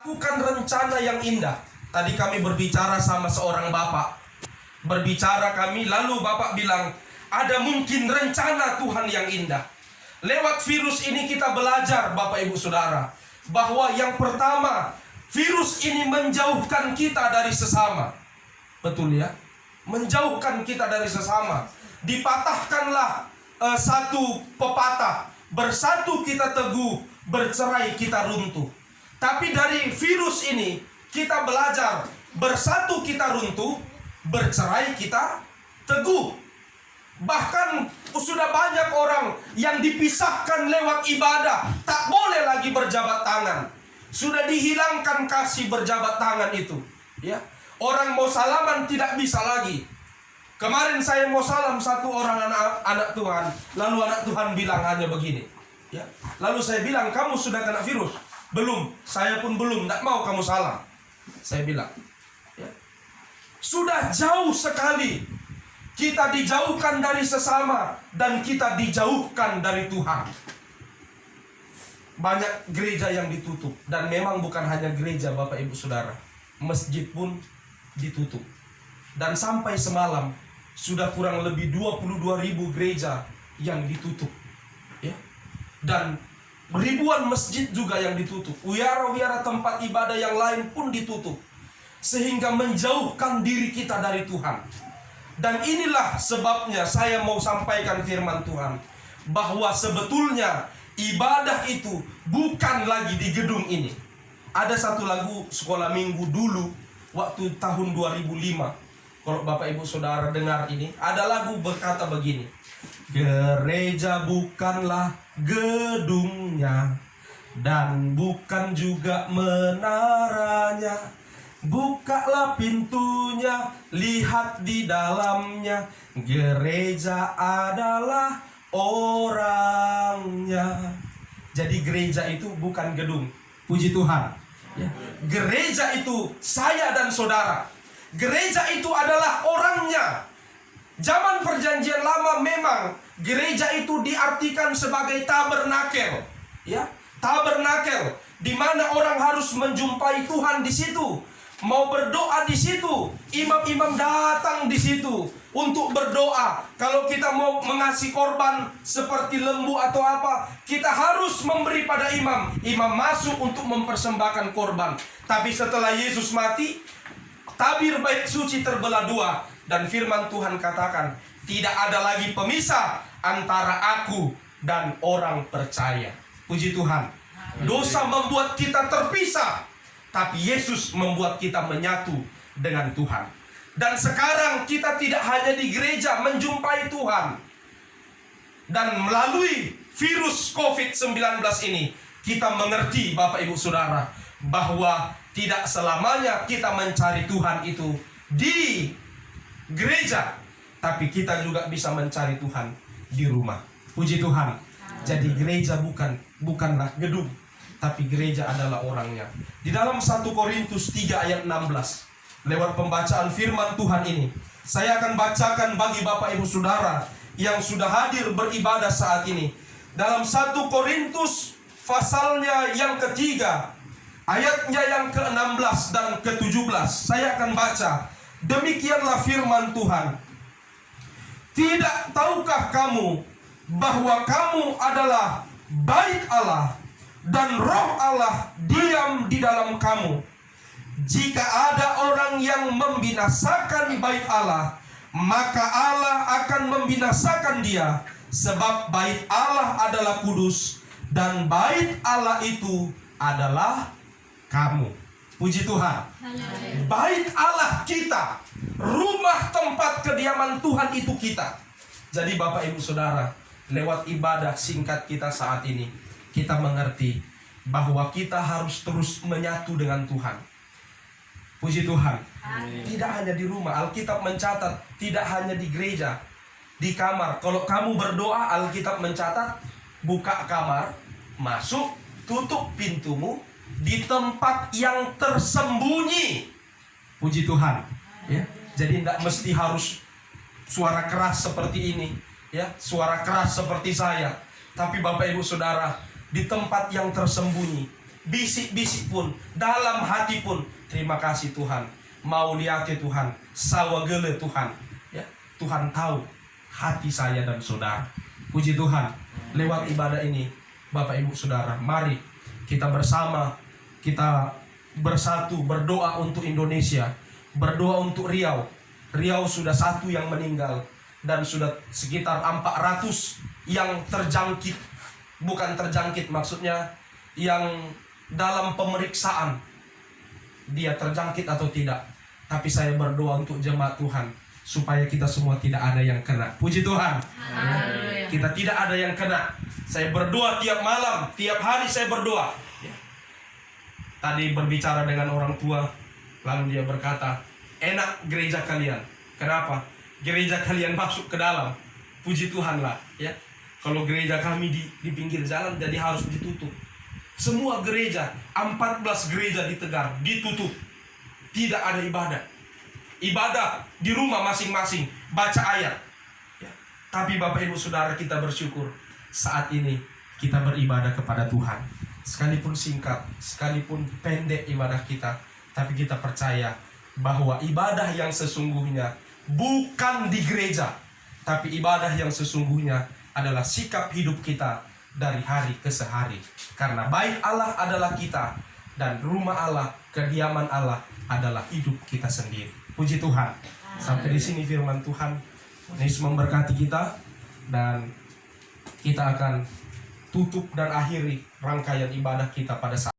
Bukan rencana yang indah. Tadi kami berbicara sama seorang bapak. Lalu bapak bilang, ada mungkin rencana Tuhan yang indah. Lewat virus ini kita belajar, Bapak Ibu Saudara, bahwa yang pertama, virus ini menjauhkan kita dari sesama. Betul ya? Menjauhkan kita dari sesama. Dipatahkanlah satu pepatah, bersatu kita teguh, bercerai kita runtuh. Tapi dari virus ini kita belajar, bersatu kita runtuh, bercerai kita teguh. Bahkan sudah banyak orang yang dipisahkan lewat ibadah, tak boleh lagi berjabat tangan. Sudah dihilangkan kasih berjabat tangan itu, ya. Orang mau salaman tidak bisa lagi. Kemarin saya mau salam satu orang anak Tuhan, lalu anak Tuhan bilang hanya begini, ya. Lalu saya bilang, kamu sudah kena virus? Belum, saya pun belum, tak mau kamu salam. Saya bilang, ya. Sudah jauh sekali kita dijauhkan dari sesama dan kita dijauhkan dari Tuhan. Banyak gereja yang ditutup, dan memang bukan hanya gereja, Bapak Ibu Saudara, masjid pun ditutup. Dan sampai semalam sudah kurang lebih 22.000 gereja yang ditutup, ya. Dan ribuan masjid juga yang ditutup. Wihara-wihara tempat ibadah yang lain pun ditutup, sehingga menjauhkan diri kita dari Tuhan. Dan inilah sebabnya saya mau sampaikan firman Tuhan, bahwa sebetulnya ibadah itu bukan lagi di gedung ini. Ada satu lagu sekolah minggu dulu, waktu tahun 2005. Kalau Bapak Ibu Saudara dengar ini, ada lagu berkata begini: gereja bukanlah gedungnya, dan bukan juga menaranya. Bukalah pintunya, lihat di dalamnya. Gereja adalah orangnya. Jadi gereja itu bukan gedung. Puji Tuhan, ya. Gereja itu saya dan saudara. Gereja itu adalah orangnya. Zaman perjanjian lama memang gereja itu diartikan sebagai tabernakel, ya. Tabernakel, di mana orang harus menjumpai Tuhan di situ. Mau berdoa di situ, imam-imam datang di situ untuk berdoa. Kalau kita mau mengasih korban seperti lembu atau apa, kita harus memberi pada imam. Imam masuk untuk mempersembahkan korban. Tapi setelah Yesus mati, tabir bait suci terbelah dua, dan firman Tuhan katakan, tidak ada lagi pemisah antara aku dan orang percaya. Puji Tuhan. Dosa membuat kita terpisah, tapi Yesus membuat kita menyatu dengan Tuhan. Dan sekarang kita tidak hanya di gereja menjumpai Tuhan. Dan melalui virus COVID-19 ini, kita mengerti, Bapak Ibu Saudara, bahwa tidak selamanya kita mencari Tuhan itu di gereja, tapi kita juga bisa mencari Tuhan di rumah. Puji Tuhan. Jadi gereja bukanlah gedung, tapi gereja adalah orangnya. Di dalam 1 Korintus 3 ayat 16, lewat pembacaan firman Tuhan ini, saya akan bacakan bagi Bapak Ibu Saudara yang sudah hadir beribadah saat ini. Dalam 1 Korintus pasalnya yang ketiga, ayatnya yang ke-16 dan ke-17, saya akan baca. Demikianlah firman Tuhan. Tidak tahukah kamu bahwa kamu adalah bait Allah, dan roh Allah diam di dalam kamu? Jika ada orang yang membinasakan bait Allah, maka Allah akan membinasakan dia. Sebab bait Allah adalah kudus, dan bait Allah itu adalah kamu. Puji Tuhan. Bait Allah kita, rumah tempat kediaman Tuhan itu kita. Jadi Bapak Ibu Saudara, lewat ibadah singkat kita saat ini, kita mengerti bahwa kita harus terus menyatu dengan Tuhan. Puji Tuhan. Tidak hanya di rumah. Alkitab mencatat, tidak hanya di gereja, di kamar. Kalau kamu berdoa, Alkitab mencatat, buka kamar, masuk, tutup pintumu, di tempat yang tersembunyi. Puji Tuhan, ya. Jadi tidak mesti harus suara keras seperti ini, ya, suara keras seperti saya. Tapi Bapak Ibu Saudara, di tempat yang tersembunyi, bisik-bisik pun, dalam hati pun, terima kasih Tuhan. Mau lihat ya Tuhan, sawagele Tuhan. Ya, Tuhan tahu hati saya dan saudara. Puji Tuhan. Lewat ibadah ini, Bapak Ibu Saudara, mari kita bersama, kita bersatu berdoa untuk Indonesia, berdoa untuk Riau. Riau sudah 1 yang meninggal dan sudah sekitar 400 yang terjangkit. Bukan terjangkit, maksudnya yang dalam pemeriksaan dia terjangkit atau tidak. Tapi saya berdoa untuk jemaat Tuhan supaya kita semua tidak ada yang kena. Puji Tuhan. Haleluya. Kita tidak ada yang kena. Saya berdoa tiap malam, tiap hari saya berdoa. Tadi berbicara dengan orang tua, lalu dia berkata, enak gereja kalian. Kenapa? Gereja kalian masuk ke dalam. Puji Tuhan lah, ya. Kalau gereja kami di pinggir jalan, jadi harus ditutup. Semua gereja, 14 gereja di Tegar ditutup. Tidak ada ibadah. Ibadah di rumah masing-masing, baca ayat. Ya. Tapi Bapak Ibu Saudara, kita bersyukur saat ini kita beribadah kepada Tuhan. Sekalipun singkat, sekalipun pendek ibadah kita, tapi kita percaya bahwa ibadah yang sesungguhnya bukan di gereja, tapi ibadah yang sesungguhnya adalah sikap hidup kita dari hari ke sehari. Karena bait Allah adalah kita, dan rumah Allah, kediaman Allah adalah hidup kita sendiri. Puji Tuhan. Sampai di sini firman Tuhan. Yesus memberkati kita, dan kita akan tutup dan akhiri rangkaian ibadah kita pada saat